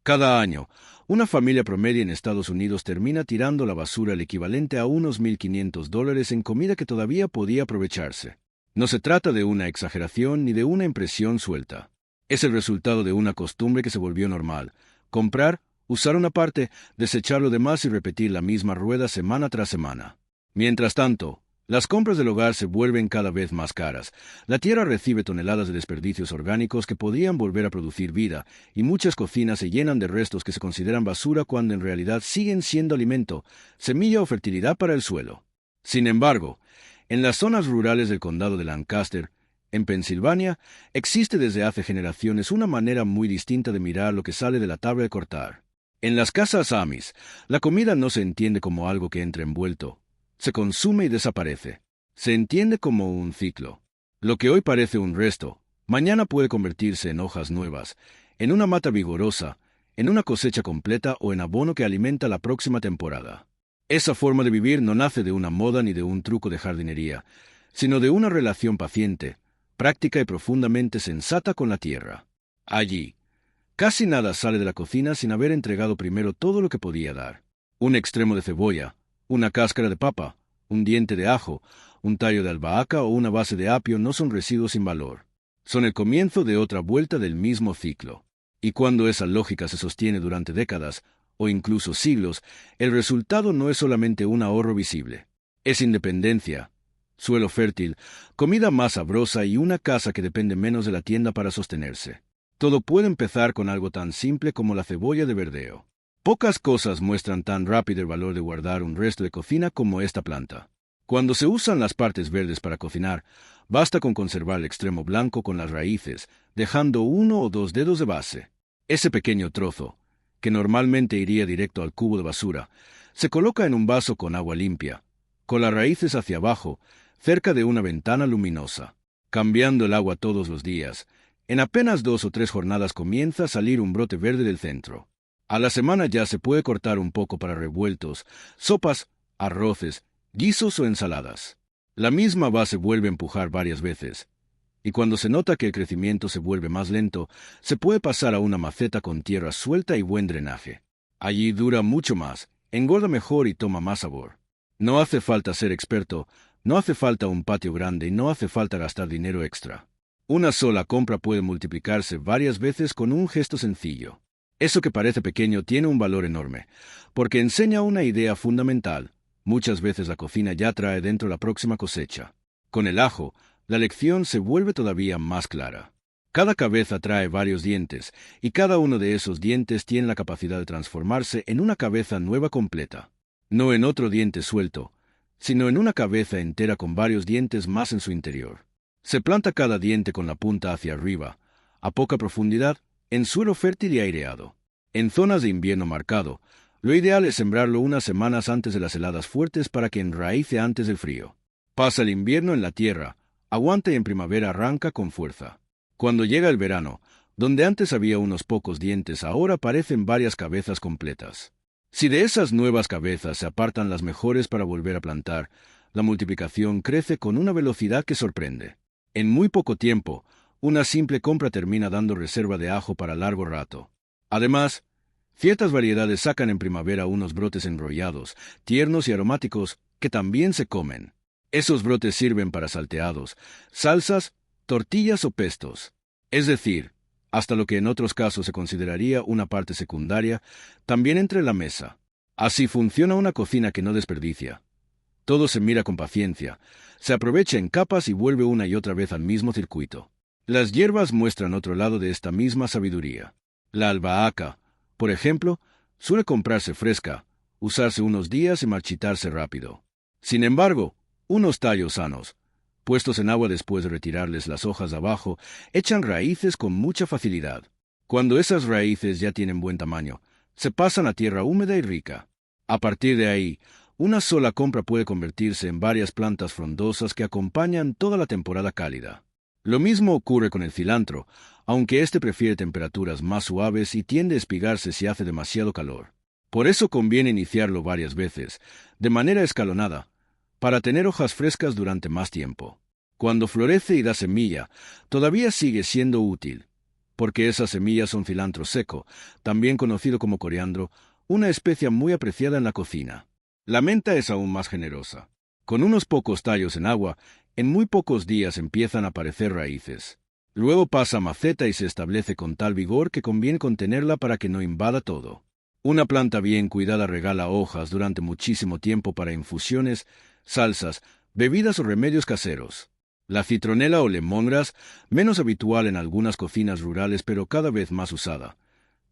Cada año, una familia promedio en Estados Unidos termina tirando la basura el equivalente a unos $1,500 en comida que todavía podía aprovecharse. No se trata de una exageración ni de una impresión suelta. Es el resultado de una costumbre que se volvió normal: comprar, usar una parte, desechar lo demás y repetir la misma rueda semana tras semana. Mientras tanto, las compras del hogar se vuelven cada vez más caras. La tierra recibe toneladas de desperdicios orgánicos que podrían volver a producir vida, y muchas cocinas se llenan de restos que se consideran basura cuando en realidad siguen siendo alimento, semilla o fertilidad para el suelo. Sin embargo, en las zonas rurales del condado de Lancaster, en Pensilvania, existe desde hace generaciones una manera muy distinta de mirar lo que sale de la tabla de cortar. En las casas Amish, la comida no se entiende como algo que entra envuelto. Se consume y desaparece. Se entiende como un ciclo. Lo que hoy parece un resto, mañana puede convertirse en hojas nuevas, en una mata vigorosa, en una cosecha completa o en abono que alimenta la próxima temporada. Esa forma de vivir no nace de una moda ni de un truco de jardinería, sino de una relación paciente, práctica y profundamente sensata con la tierra. Allí, casi nada sale de la cocina sin haber entregado primero todo lo que podía dar. Un extremo de cebolla, una cáscara de papa, un diente de ajo, un tallo de albahaca o una base de apio no son residuos sin valor. Son el comienzo de otra vuelta del mismo ciclo. Y cuando esa lógica se sostiene durante décadas, o incluso siglos, el resultado no es solamente un ahorro visible. Es independencia, suelo fértil, comida más sabrosa y una casa que depende menos de la tienda para sostenerse. Todo puede empezar con algo tan simple como la cebolla de verdeo. Pocas cosas muestran tan rápido el valor de guardar un resto de cocina como esta planta. Cuando se usan las partes verdes para cocinar, basta con conservar el extremo blanco con las raíces, dejando 1 o 2 dedos de base. Ese pequeño trozo, que normalmente iría directo al cubo de basura, se coloca en un vaso con agua limpia, con las raíces hacia abajo, cerca de una ventana luminosa. Cambiando el agua todos los días, en apenas 2 o 3 jornadas comienza a salir un brote verde del centro. A la semana ya se puede cortar un poco para revueltos, sopas, arroces, guisos o ensaladas. La misma base vuelve a empujar varias veces, y cuando se nota que el crecimiento se vuelve más lento, se puede pasar a una maceta con tierra suelta y buen drenaje. Allí dura mucho más, engorda mejor y toma más sabor. No hace falta ser experto, no hace falta un patio grande y no hace falta gastar dinero extra. Una sola compra puede multiplicarse varias veces con un gesto sencillo. Eso que parece pequeño tiene un valor enorme, porque enseña una idea fundamental. Muchas veces la cocina ya trae dentro la próxima cosecha. Con el ajo, la lección se vuelve todavía más clara. Cada cabeza trae varios dientes, y cada uno de esos dientes tiene la capacidad de transformarse en una cabeza nueva completa. No en otro diente suelto, sino en una cabeza entera con varios dientes más en su interior. Se planta cada diente con la punta hacia arriba, a poca profundidad, en suelo fértil y aireado. En zonas de invierno marcado, lo ideal es sembrarlo unas semanas antes de las heladas fuertes para que enraice antes del frío. Pasa el invierno en la tierra, aguanta y en primavera arranca con fuerza. Cuando llega el verano, donde antes había unos pocos dientes, ahora aparecen varias cabezas completas. Si de esas nuevas cabezas se apartan las mejores para volver a plantar, la multiplicación crece con una velocidad que sorprende. En muy poco tiempo, una simple compra termina dando reserva de ajo para largo rato. Además, ciertas variedades sacan en primavera unos brotes enrollados, tiernos y aromáticos, que también se comen. Esos brotes sirven para salteados, salsas, tortillas o pestos. Es decir, hasta lo que en otros casos se consideraría una parte secundaria, también entre la mesa. Así funciona una cocina que no desperdicia. Todo se mira con paciencia, se aprovecha en capas y vuelve una y otra vez al mismo circuito. Las hierbas muestran otro lado de esta misma sabiduría. La albahaca, por ejemplo, suele comprarse fresca, usarse unos días y marchitarse rápido. Sin embargo, unos tallos sanos, puestos en agua después de retirarles las hojas de abajo, echan raíces con mucha facilidad. Cuando esas raíces ya tienen buen tamaño, se pasan a tierra húmeda y rica. A partir de ahí, una sola compra puede convertirse en varias plantas frondosas que acompañan toda la temporada cálida. Lo mismo ocurre con el cilantro, aunque este prefiere temperaturas más suaves y tiende a espigarse si hace demasiado calor. Por eso conviene iniciarlo varias veces, de manera escalonada, para tener hojas frescas durante más tiempo. Cuando florece y da semilla, todavía sigue siendo útil, porque esas semillas son cilantro seco, también conocido como coriandro, una especia muy apreciada en la cocina. La menta es aún más generosa. Con unos pocos tallos en agua, en muy pocos días empiezan a aparecer raíces. Luego pasa a maceta y se establece con tal vigor que conviene contenerla para que no invada todo. Una planta bien cuidada regala hojas durante muchísimo tiempo para infusiones, salsas, bebidas o remedios caseros. La citronela o lemongrass, menos habitual en algunas cocinas rurales pero cada vez más usada,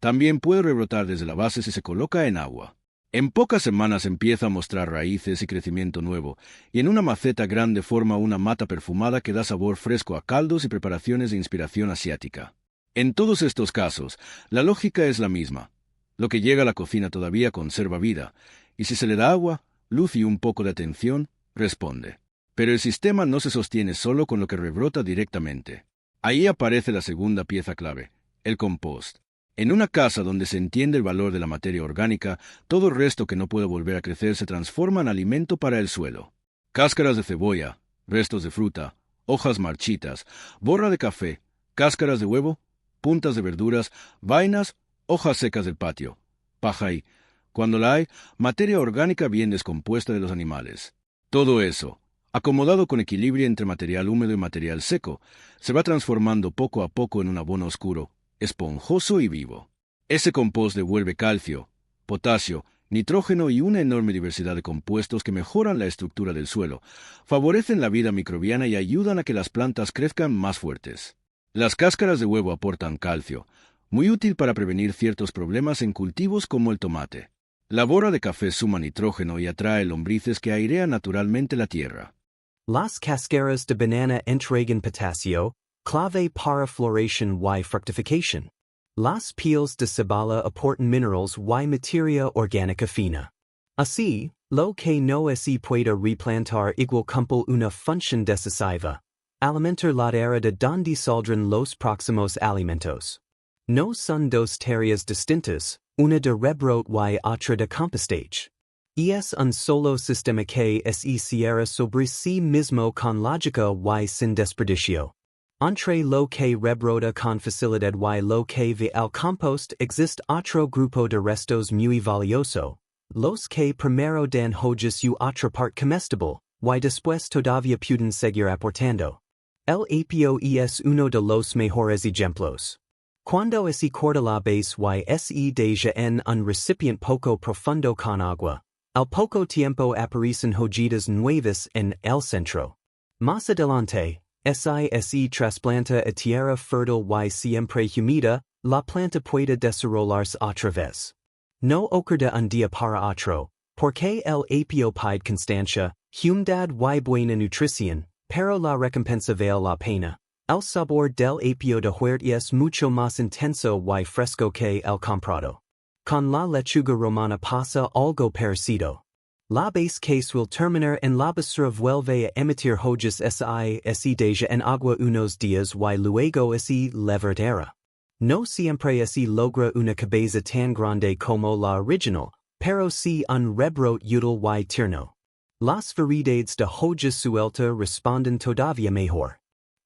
también puede rebrotar desde la base si se coloca en agua. En pocas semanas empieza a mostrar raíces y crecimiento nuevo, y en una maceta grande forma una mata perfumada que da sabor fresco a caldos y preparaciones de inspiración asiática. En todos estos casos, la lógica es la misma. Lo que llega a la cocina todavía conserva vida, y si se le da agua, luz y un poco de atención, responde. Pero el sistema no se sostiene solo con lo que rebrota directamente. Ahí aparece la segunda pieza clave, el compost. En una casa donde se entiende el valor de la materia orgánica, todo el resto que no puede volver a crecer se transforma en alimento para el suelo. Cáscaras de cebolla, restos de fruta, hojas marchitas, borra de café, cáscaras de huevo, puntas de verduras, vainas, hojas secas del patio, paja y, cuando la hay, materia orgánica bien descompuesta de los animales. Todo eso, acomodado con equilibrio entre material húmedo y material seco, se va transformando poco a poco en un abono oscuro, esponjoso y vivo. Ese compost devuelve calcio, potasio, nitrógeno y una enorme diversidad de compuestos que mejoran la estructura del suelo, favorecen la vida microbiana y ayudan a que las plantas crezcan más fuertes. Las cáscaras de huevo aportan calcio, muy útil para prevenir ciertos problemas en cultivos como el tomate. La borra de café suma nitrógeno y atrae lombrices que airean naturalmente la tierra. Las cáscaras de banana entregan potasio, clave para floración y fructificación. Las peels de cebala aportan minerals y materia orgánica fina. Así, lo que no se puede replantar igual cumple una función decisiva, alimentar la tierra de donde saldrán los próximos alimentos. No son dos tareas distintas, una de rebrot y otra de compostage. Es un solo sistema que se cierra sobre sí mismo con lógica y sin desperdicio. Entre lo que rebrota con facilidad y lo que va al compost existe otro grupo de restos muy valioso, los que primero dan hojas y otra parte comestible, y después todavía pueden seguir aportando. El apio es uno de los mejores ejemplos. Cuando se corta la base y se deja en un recipiente poco profundo con agua, al poco tiempo aparecen hojitas nuevas en el centro. Más adelante, se trasplanta a tierra fértil y siempre humida, la planta puede desarrollarse otra vez. No ocurre un día para otro, porque el apio pide constancia, humedad y buena nutrición, pero la recompensa vale la pena. El sabor del apio de huerta es mucho más intenso y fresco que el comprado. Con la lechuga romana pasa algo parecido. La base que suele terminar en la basura vuelve a emitir hojas se deja en agua unos días y luego se vertera. No siempre se logra una cabeza tan grande como la original, pero sí un rebrot útil y tierno. Las variedades de hojas suelta responden todavía mejor.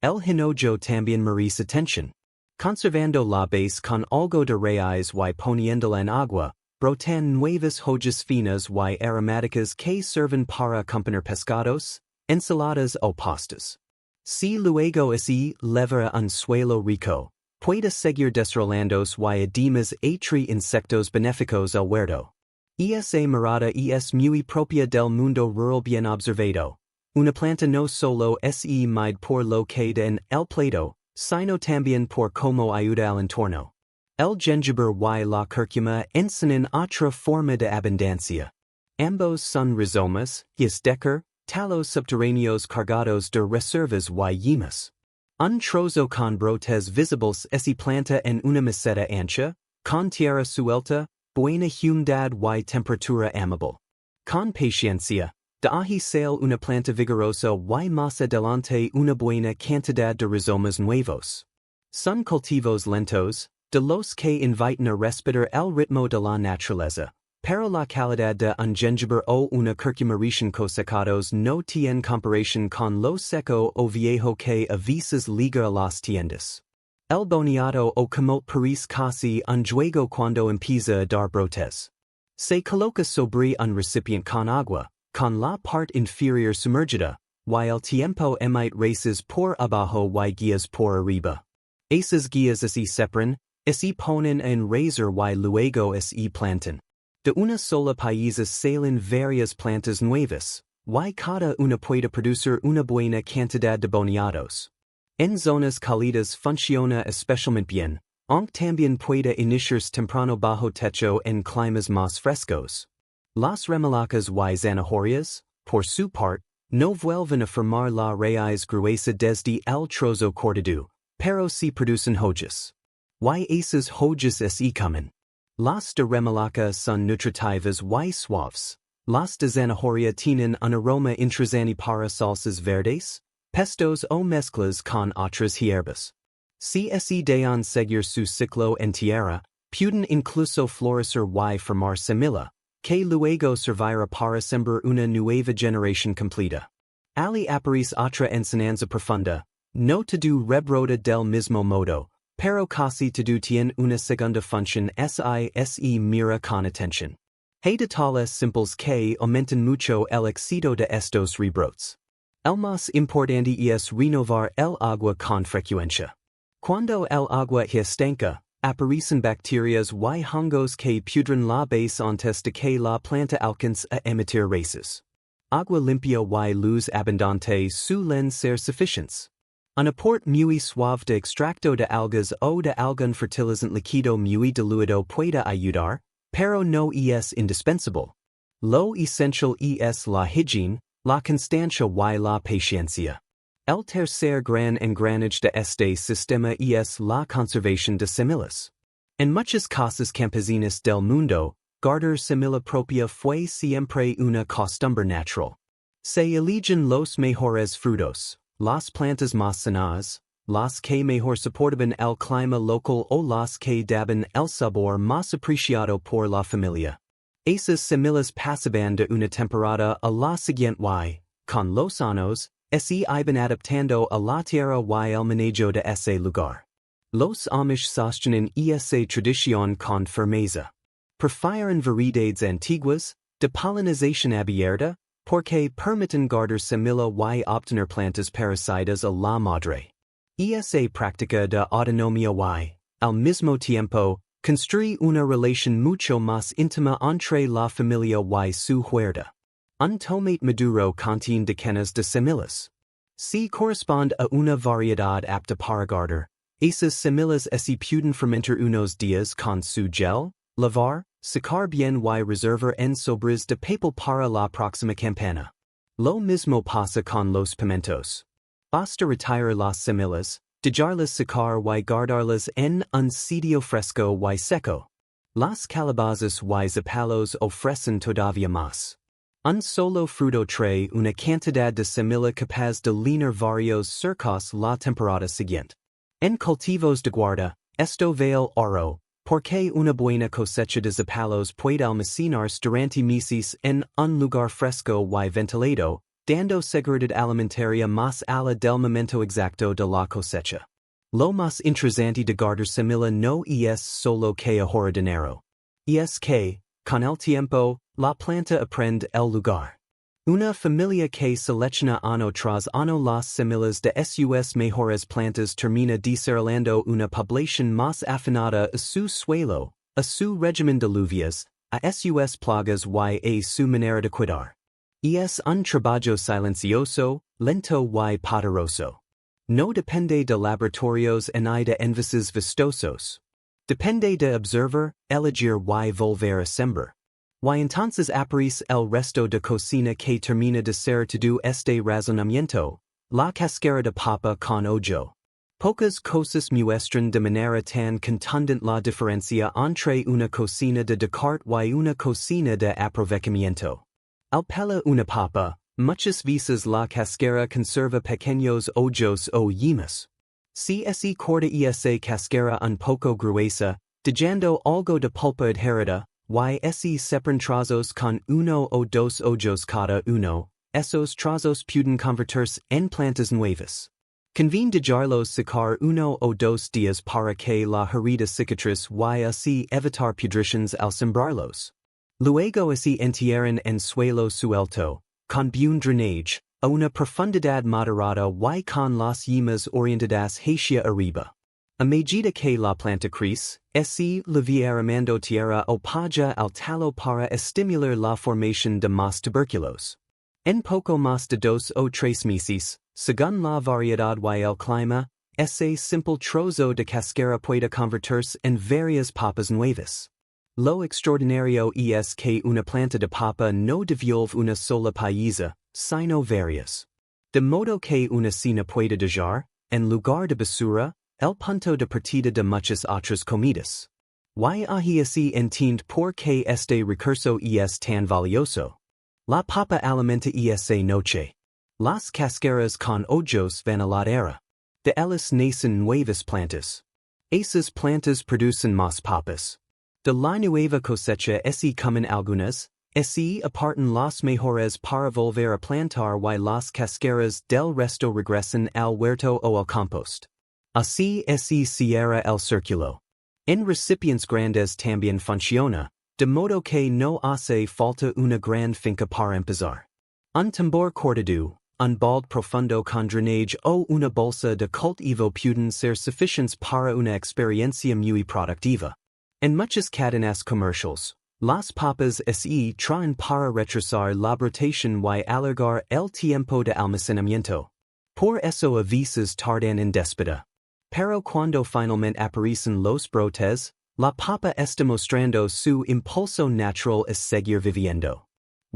El hinojo también merece atención. Conservando la base con algo de raíz y poniéndola en agua, brotan nuevas hojas finas y aromáticas que sirven para acompañar pescados, ensaladas o pastas. Si luego se levera un suelo rico, puede seguir desarrollándose y además atrae insectos benéficos al huerto. Esa mirada es muy propia del mundo rural bien observado. Una planta no solo se mide por lo que da en el plato, sino también por cómo ayuda al entorno. El jengibre y la cúrcuma enseñan otra forma de abundancia. Ambos son rizomas, decker, talos subterráneos cargados de reservas y yemas. Un trozo con brotes visibles se planta en una maceta ancha, con tierra suelta, buena humedad y temperatura amable. Con paciencia, de sale una planta vigorosa y más adelante una buena cantidad de rizomas nuevos. Son cultivos lentos, de los que invitan a respetar el ritmo de la naturaleza, pero la calidad de un jengibre o una cúrcuma recién cosecados no tiene comparación con lo seco o viejo que a veces liga a las tiendas. El boniato o como paris casi un juego cuando empieza a dar brotes. Se coloca sobre un recipient con agua, con la parte inferior sumergida, y el tiempo emite races por abajo y guías por arriba. Esas guías se separan, se ponen en razor y luego se plantan. De una sola países salen varias plantas nuevas, y cada una puede producir una buena cantidad de boniatos. En zonas cálidas funciona especialmente bien, aunque también puede iniciarse temprano bajo techo en climas más frescos. Las remolacas y zanahorias, por su parte, no vuelven a formar la raíz gruesa desde el trozo cortado, pero sí producen hojas. Y esas hojas se comen. Las de remolacha son nutritivas y suaves. Las de zanahoria tienen un aroma interesante para salsas verdes, pestos o mezclas con otras hierbas. Si se dejan seguir su ciclo en tierra, pueden incluso florecer y formar semilla, que luego servirá para sembrar una nueva generación completa. Ali aparece otra enseñanza profunda, no todo rebrota del mismo modo, pero casi todo tiene una segunda función se mira con atención. Hay detalles simples que aumentan mucho el éxito de estos rebrotes. El más importante es renovar el agua con frecuencia. Cuando el agua estanca, aparecen bacterias y hongos que pudren la base antes de que la planta alcance a emitir raíces. Agua limpia y luz abundante suelen ser suficientes. Un aporte muy suave de extracto de algas o de algún fertilizante líquido muy diluido puede ayudar, pero no es indispensable. Lo esencial es la higiene, la constancia y la paciencia. El tercer gran engranaje de este sistema es la conservación de semillas. En muchas casas campesinas del mundo, guardar semilla propia fue siempre una costumbre natural. Se eligen los mejores frutos, las plantas más sanas, las que mejor soportaban el clima local o las que daban el sabor más apreciado por la familia. Esas semillas pasaban de una temporada a la siguiente y, con los años, se iban adaptando a la tierra y el manejo de ese lugar. Los Amish sostienen esa tradición con firmeza. Prefieren variedades antiguas, de polinización abierta, porque permiten guardar semilla y obtener plantas parasitas a la madre. Esa práctica de autonomía y, al mismo tiempo, construye una relación mucho más íntima entre la familia y su huerta. Un tomate maduro contiene decenas de semillas. Si corresponde a una variedad apta para guardar, esas semillas se pueden fermentar unos días con su gel, lavar, secar bien y reservar en sobres de papel para la próxima campana. Lo mismo pasa con los pimientos. Basta retirar las semillas, dejarlas secar y guardarlas en un sitio fresco y seco. Las calabazas y zapalos ofrecen todavía más. Un solo fruto trae una cantidad de semilla capaz de llenar varios cercos la temporada siguiente. En cultivos de guarda, esto vale oro, porque una buena cosecha de zapalos puede almacenarse durante meses en un lugar fresco y ventilado, dando seguridad alimentaria más allá del momento exacto de la cosecha. Lo más interesante de guardar semilla no es solo que ahorra dinero. Es que, con el tiempo, la planta aprende el lugar. Una familia que selecciona año tras año las semillas de sus mejores plantas termina desarrollando una población más afinada a su suelo, a su régimen de lluvias, a sus plagas y a su manera de cuidar. Es un trabajo silencioso, lento y poderoso. No depende de laboratorios ni de envases vistosos. Depende de observar, elegir y volver a sembrar. Y entonces aparece el resto de cocina que termina de ser todo este razonamiento, la cascara de papa con hoyo. Pocas cosas muestran de manera tan contundente la diferencia entre una cocina de descarte y una cocina de aprovechamiento. Al pelar una papa, muchas veces la cascara conserva pequeños hoyos o yemas. Si se corta esa cascara un poco gruesa, dejando algo de pulpa adherida, y se separan trozos con uno o dos hoyos cada uno, esos trozos pueden convertirse en plantas nuevas. Convene dejarlos sacar uno o dos días para que la herida cicatriz y así evitar pudriciones al sembrarlos. Luego así entierran en suelo suelto, con buen drenaje, a una profundidad moderada y con las yemas orientadas hacia arriba. A medida que la planta crece, así levieramente tierra o paja al talo para estimular la formación de más tubérculos. En poco más de 2 o 3 meses, según la variedad y el clima, ese simple trozo de cascara puede convertirse en varias papas nuevas. Lo extraordinario es que una planta de papa no devuelve una sola paisa, sino varias. De modo que una cena puede dejar, en lugar de basura, el punto de partida de muchas otras comidas. Y así entiende por qué este recurso es tan valioso. La papa alimenta esa noche. Las cascaras con hoyos van a la era. De ellas nacen nuevas plantas. Esas plantas producen más papas. De la nueva cosecha así comen algunas, así apartan las mejores para volver a plantar y las cascaras del resto regresan al huerto o al compost. Así cierra el círculo. En recipientes grandes también funciona, de modo que no hace falta una gran finca para empezar. Un tambor cortado, un balde profundo con drenaje o una bolsa de cultivo pueden ser suficientes para una experiencia muy productiva. En muchas cadenas comerciales, las papas traen para retrasar la brotación y alargar el tiempo de almacenamiento. Por eso a veces tardan en despedida. Pero cuando finalmente aparecen los brotes, la papa está mostrando su impulso natural a seguir viviendo.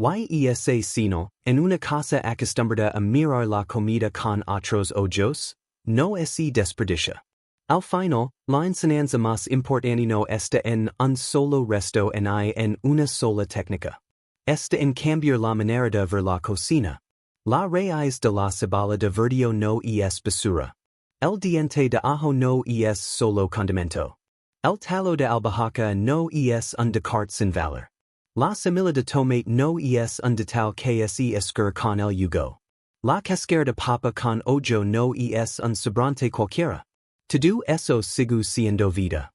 Y sino, en una casa acostumbrada a mirar la comida con otros ojos, no desperdicia. Al final, la enseñanza más importante no está en un solo resto en una sola técnica. Está en cambiar la manera de ver la cocina. La raíz de la cebolla de vertedero no es basura. El diente de ajo no es solo condimento. El talo de albahaca no es un descarte sin valor. La semilla de tomate no es un detal que se escurre con el yugo. La cáscara de papa con hoyo no es un sobrante cualquiera. Todo eso sigue siendo vida.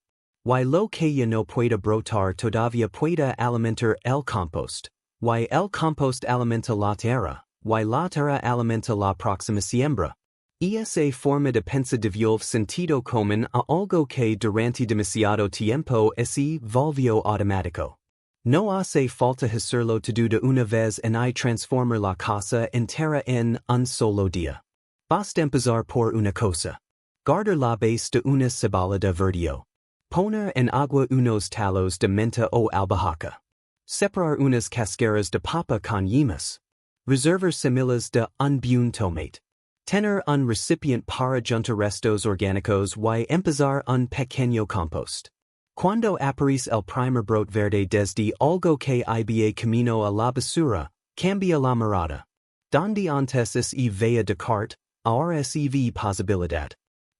Y lo que ya no puede brotar todavía puede alimentar el compost. Y el compost alimenta la tierra. Y la tierra alimenta la próxima siembra. Esa forma de pensar devuelve sentido común a algo que durante demasiado tiempo se volvió automático. No hace falta hacerlo todo de una vez y transformar la casa entera en un solo día. Basta empezar por una cosa. Guardar la base de una cebolla de vertedero. Poner en agua unos talos de menta o albahaca. Separar unas cascaras de papa con yemas. Reservar semillas de un buen tomate. Tener un recipiente para juntar restos orgánicos y empezar un pequeño compost. Cuando aparece el primer brote verde desde algo que iba camino a la basura, cambia la mirada. Donde antes se veía descarte, ahora se ve posibilidad.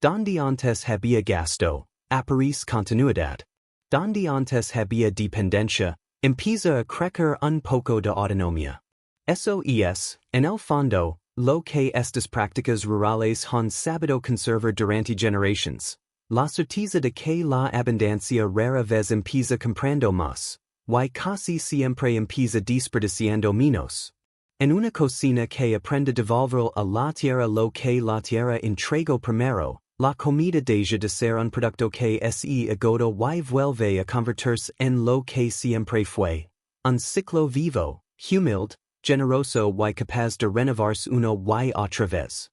Donde antes había gasto, aparece continuidad. Donde antes había dependencia, empieza a crecer un poco de autonomía. Eso es, en el fondo, lo que estas prácticas rurales han sabido conservar durante generaciones. La certeza de que la abundancia rara vez empieza comprando más, y casi siempre empieza desperdiciando menos. En una cocina que aprende a devolver a la tierra lo que la tierra entregó primero, la comida deja de ser un producto que se agota y vuelve a convertirse en lo que siempre fue, un ciclo vivo, humilde, generoso y capaz de renovarse una y otra vez.